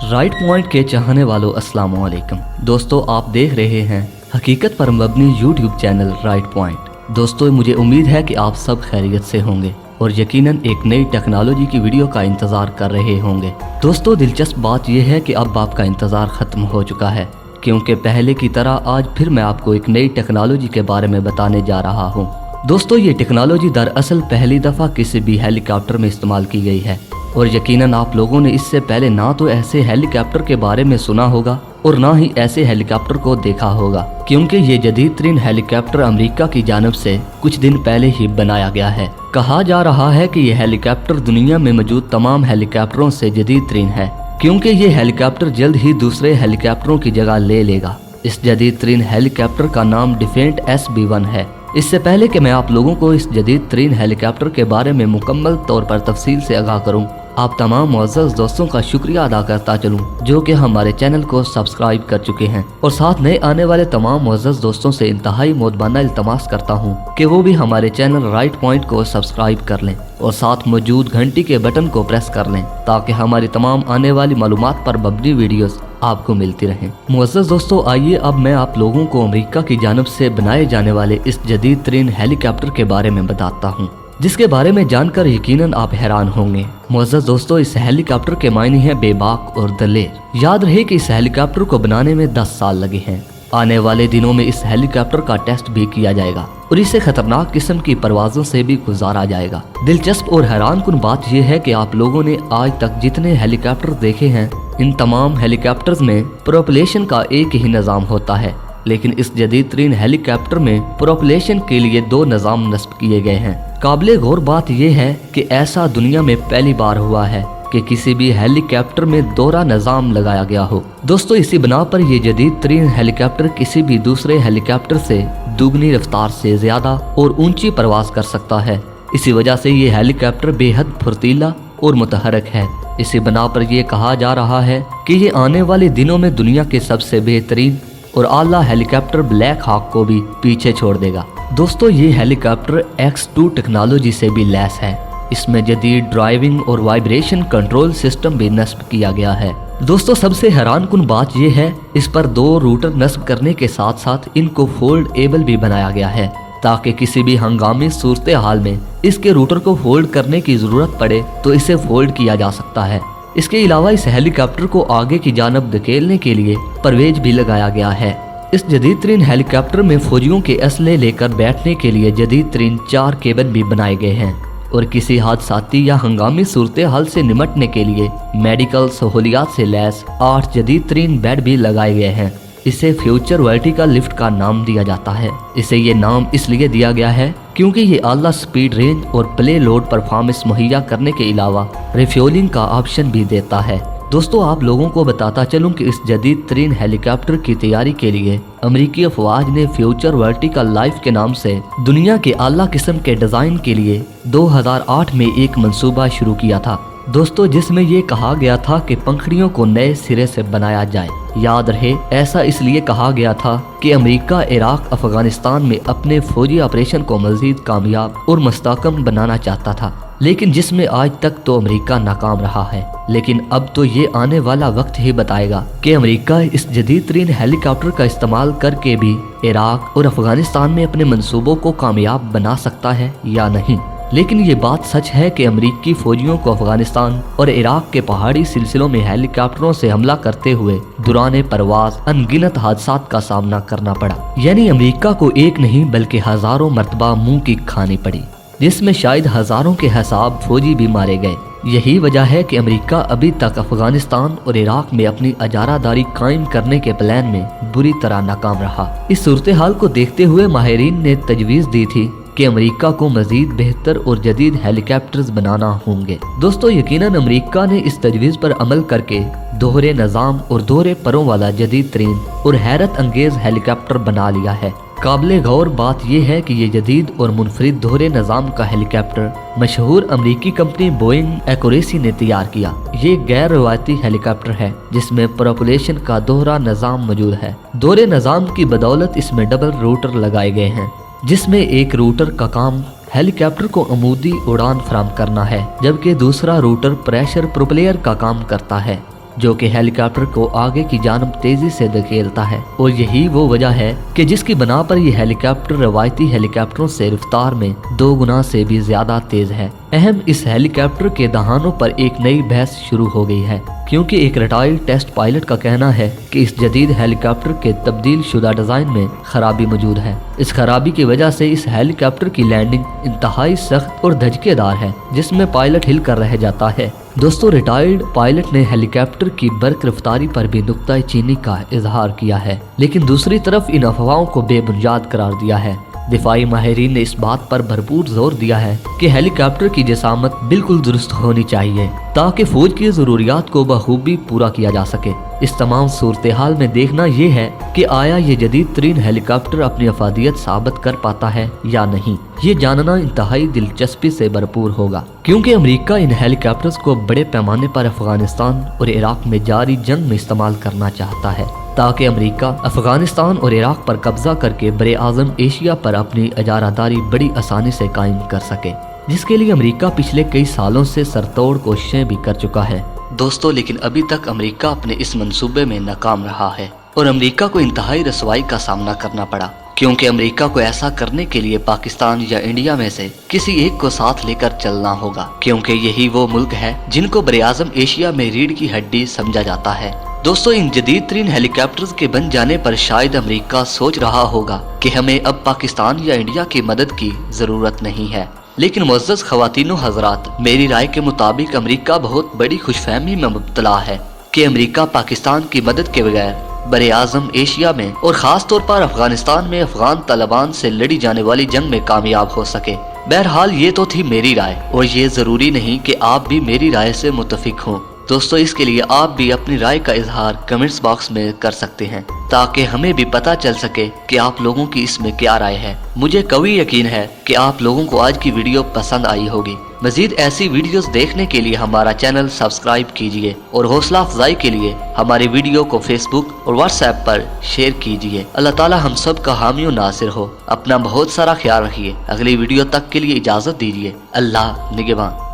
Right point के चाहने वालों अस्सलाम वालेकुम। दोस्तों आप देख रहे हैं हकीकत पर मबनी यूट्यूब चैनल राइट पॉइंट। दोस्तों मुझे उम्मीद है कि आप सब खैरियत से होंगे और यकीनन एक नई टेक्नोलॉजी की वीडियो का इंतज़ार कर रहे होंगे। दोस्तों दिलचस्प बात यह है कि अब आपका इंतज़ार ख़त्म हो चुका है, क्योंकि पहले की तरह आज फिर मैं आपको एक नई टेक्नोलॉजी के बारे में बताने जा रहा हूँ। दोस्तों ये टेक्नोलॉजी दरअसल पहली दफ़ा किसी भी हेलीकॉप्टर में इस्तेमाल की गई है और यकीनन आप लोगों ने इससे पहले ना तो ऐसे हेलीकॉप्टर के बारे में सुना होगा और ना ही ऐसे हेलीकॉप्टर को देखा होगा, क्योंकि ये जदीद तरीन हेलीकॉप्टर अमेरिका की जानिब से कुछ दिन पहले ही बनाया गया है। कहा जा रहा है कि यह हेलीकॉप्टर दुनिया में मौजूद तमाम हेलीकॉप्टरों से जदीद तरीन है, क्योंकि ये हेलीकॉप्टर जल्द ही दूसरे हेलीकॉप्टरों की जगह ले लेगा। इस जदीद तरीन हेलीकॉप्टर का नाम डिफेंट SB-1 है। इससे पहले कि मैं आप लोगों को इस जदीद तरीन हेलीकॉप्टर के बारे में मुकम्मल तौर पर तफसील से आगाह करूं, आप तमाम मुअज़्ज़ज़ दोस्तों का शुक्रिया अदा करता चलूं जो कि हमारे चैनल को सब्सक्राइब कर चुके हैं, और साथ नए आने वाले तमाम मुअज़्ज़ज़ दोस्तों से इंतहाई मोदबाना इल्तमास करता हूं कि वो भी हमारे चैनल राइट पॉइंट को सब्सक्राइब कर लें और साथ मौजूद घंटी के बटन को प्रेस कर लें ताकि हमारी तमाम आने वाली मालूमात पर मबनी वीडियोस आपको मिलती रहें। मुअज़्ज़ज़ दोस्तों आइए अब मैं आप लोगों को अमेरिका की जानिब से बनाए जाने वाले इस जदीद तरीन हेलीकॉप्टर के बारे में बताता हूँ, जिसके बारे में जानकर यकीनन आप हैरान होंगे। मुअज़्ज़ज़ दोस्तों इस हेलीकॉप्टर के मायने हैं बेबाक और दलेर। याद रहे कि इस हेलीकॉप्टर को बनाने में 10 साल लगे हैं। आने वाले दिनों में इस हेलीकॉप्टर का टेस्ट भी किया जाएगा और इसे खतरनाक किस्म की परवाजों से भी गुजारा जाएगा। दिलचस्प और हैरान कुन बात यह है कि आप लोगों ने आज तक जितने हेलीकॉप्टर देखे हैं, इन तमाम हेलीकॉप्टर्स में प्रोपल्शन का एक ही निज़ाम होता है, लेकिन इस जदीद तरीन हेलीकॉप्टर में प्रोपल्शन के लिए 2 निज़ाम नस्ब किए गए हैं। काबिले गौर बात यह है कि ऐसा दुनिया में पहली बार हुआ है कि किसी भी हेलीकॉप्टर में दोहरा निज़ाम लगाया गया हो। दोस्तों इसी बना पर यह जदीद तरीन हेलीकॉप्टर किसी भी दूसरे हेलीकॉप्टर से दुगनी रफ्तार से ज्यादा और ऊंची परवाज कर सकता है। इसी वजह से ये हेलीकॉप्टर बेहद फुर्तीला और मुतहरक है। इसी बना पर यह कहा जा रहा है कि ये आने वाले दिनों में दुनिया के सबसे बेहतरीन और आला हेलीकॉप्टर ब्लैक हॉक को भी पीछे छोड़ देगा। दोस्तों ये हेलीकॉप्टर X2 टेक्नोलॉजी से भी लैस है। इसमें जदीद ड्राइविंग और वाइब्रेशन कंट्रोल सिस्टम भी नस्ब किया गया है। दोस्तों सबसे हैरान कुन बात यह है, इस पर 2 रूटर नस्ब करने के साथ साथ इनको फोल्ड एबल भी बनाया गया है, ताकि किसी भी हंगामी सूरत हाल में इसके रूटर को फोल्ड करने की जरूरत पड़े तो इसे फोल्ड किया जा सकता है। इसके अलावा इस हेलीकॉप्टर को आगे की जानब धकेलने के लिए परवेज भी लगाया गया है। इस जदीद तरीन हेलीकॉप्टर में फौजियों के असले लेकर बैठने के लिए जदीद तरीन 4 केबिन भी बनाए गए हैं और किसी हादसाती या हंगामी सूरत हाल से निमटने के लिए मेडिकल सहूलियात से लैस 8 जदीद तरीन बेड भी लगाए गए हैं। इसे फ्यूचर वर्टिकल लिफ्ट का नाम दिया जाता है। इसे ये नाम इसलिए दिया गया है क्योंकि ये आला स्पीड रेंज और प्ले लोड परफॉर्मेंस मुहैया करने के अलावा रिफ्यूलिंग का ऑप्शन भी देता है। दोस्तों आप लोगों को बताता चलूं कि इस जदीद तरीन हेलीकॉप्टर की तैयारी के लिए अमेरिकी अफवाज ने फ्यूचर वर्टिकल लाइफ के नाम से दुनिया के आला किस्म के डिजाइन के लिए 2008 में एक मंसूबा शुरू किया था दोस्तों, जिसमें ये कहा गया था कि पंखड़ियों को नए सिरे से बनाया जाए। याद रहे ऐसा इसलिए कहा गया था कि अमेरिका इराक अफगानिस्तान में अपने फौजी ऑपरेशन को मजीद कामयाब और मुस्तहकम बनाना चाहता था, लेकिन जिसमें आज तक तो अमेरिका नाकाम रहा है। लेकिन अब तो ये आने वाला वक्त ही बताएगा कि अमेरिका इस जदीद तरीन हेलीकॉप्टर का इस्तेमाल करके भी इराक और अफगानिस्तान में अपने मंसूबों को कामयाब बना सकता है या नहीं। लेकिन ये बात सच है कि अमेरिकी फौजियों को अफगानिस्तान और इराक के पहाड़ी सिलसिलों में हेलीकॉप्टरों से हमला करते हुए दौरान परवाज अनगिनत हादसात का सामना करना पड़ा। यानी अमेरिका को एक नहीं बल्कि हजारों मरतबा मुंह की खानी पड़ी, जिसमें शायद हजारों के हिसाब फौजी भी मारे गए। यही वजह है कि अमेरिका अभी तक अफगानिस्तान और इराक में अपनी अजारादारी कायम करने के प्लान में बुरी तरह नाकाम रहा। इस सूरत हाल को देखते हुए माहिरीन ने तजवीज़ दी थी कि अमेरिका को मजीद बेहतर और जदीद हेलीकॉप्टर्स बनाना होंगे। दोस्तों यकीनन अमेरिका ने इस तजवीज़ पर अमल करके दोहरे निज़ाम और दोहरे परों वाला जदीद तरीन और हैरत अंगेज हेलीकॉप्टर बना लिया है। काबिले गौर बात यह है कि ये जदीद और मुनफरिद दोहरे निज़ाम का हेलीकॉप्टर मशहूर अमेरिकी कंपनी बोइंग एक्यूरेसी ने तैयार किया। ये गैर रवायती हेलीकॉप्टर है जिसमें प्रोपल्शन का दोहरा निज़ाम मौजूद है। दोहरे निज़ाम की बदौलत इसमें डबल रूटर लगाए गए हैं, जिसमें एक रूटर का काम हेलीकॉप्टर को अमूदी उड़ान फराहम करना है, जबकि दूसरा रूटर प्रेशर प्रोपेलर का काम करता है। जो कि हेलीकॉप्टर को आगे की जानब तेजी से धकेलता है, और यही वो वजह है कि जिसकी बना पर ये हेलीकॉप्टर रवायती हेलीकॉप्टरों से रफ्तार में 2 गुना से भी ज्यादा तेज है। अहम इस हेलीकॉप्टर के दहानों पर एक नई बहस शुरू हो गई है, क्योंकि एक रिटायर्ड टेस्ट पायलट का कहना है कि इस जदीद हेलीकॉप्टर के तब्दील शुदा डिजाइन में खराबी मौजूद है। इस खराबी की वजह से इस हेलीकॉप्टर की लैंडिंग इंतहाई सख्त और धचकेदार है, जिसमें पायलट हिल कर रह जाता है। दोस्तों, रिटायर्ड पायलट ने हेलीकॉप्टर की बर्क रफ्तारी पर भी नुक्ता चीनी का इजहार किया है, लेकिन दूसरी तरफ इन अफवाहों को बेबुनियाद करार दिया है। दिफाई माहिरीन ने इस बात पर भरपूर जोर दिया है कि हेलीकॉप्टर की जसामत बिल्कुल दुरुस्त होनी चाहिए ताकि फौज की जरूरियात को बखूबी पूरा किया जा सके। इस तमाम सूरत हाल में देखना यह है कि आया ये जदीद तरीन हेलीकॉप्टर अपनी अफादियत साबित कर पाता है या नहीं। ये जानना इंतहाई दिलचस्पी से भरपूर होगा, क्योंकि अमेरिका इन हेलीकॉप्टर्स को बड़े पैमाने पर अफगानिस्तान और इराक में जारी जंग में इस्तेमाल करना चाहता है, ताकि अमेरिका अफगानिस्तान और इराक पर कब्जा करके बरे आज़म एशिया पर अपनी इजारादारी बड़ी आसानी से कायम कर सके, जिसके लिए अमेरिका पिछले कई सालों से सरतोड़ कोशिशें भी कर चुका है। दोस्तों, लेकिन अभी तक अमेरिका अपने इस मंसूबे में नाकाम रहा है और अमेरिका को इंतहाई रसवाई का सामना करना पड़ा, क्योंकि अमेरिका को ऐसा करने के लिए पाकिस्तान या इंडिया में से किसी एक को साथ लेकर चलना होगा, क्योंकि यही वो मुल्क है जिनको बरे आज़म एशिया में रीढ़ की हड्डी समझा जाता है। दोस्तों, इन जदीद तरीन हेलीकॉप्टर्स के बन जाने पर शायद अमेरिका सोच रहा होगा कि हमें अब पाकिस्तान या इंडिया की मदद की जरूरत नहीं है। लेकिन मुअज़्ज़ज़ ख़वातीनो हज़रात, मेरी राय के मुताबिक अमेरिका बहुत बड़ी खुशफहमी में मुब्तला है कि अमेरिका पाकिस्तान की मदद के बगैर बरे आज़म एशिया में और ख़ास तौर पर अफगानिस्तान में अफगान तालिबान से लड़ी जाने वाली जंग में कामयाब हो सके। बहरहाल ये तो थी मेरी राय, और ये ज़रूरी नहीं कि आप भी मेरी राय से मुत्तफिक हों। दोस्तों, इसके लिए आप भी अपनी राय का इजहार कमेंट्स बॉक्स में कर सकते हैं, ताकि हमें भी पता चल सके कि आप लोगों की इसमें क्या राय है। मुझे कभी यकीन है कि आप लोगों को आज की वीडियो पसंद आई होगी। मजीद ऐसी वीडियोस देखने के लिए हमारा चैनल सब्सक्राइब कीजिए और हौसला अफजाई के लिए हमारे वीडियो को फेसबुक और व्हाट्सएप पर शेयर कीजिए। अल्लाह ताला हम सब का हामी और नासिर हो। अपना बहुत सारा ख्याल रखिए। अगली वीडियो तक के लिए इजाजत दीजिए। अल्लाह निगहबान।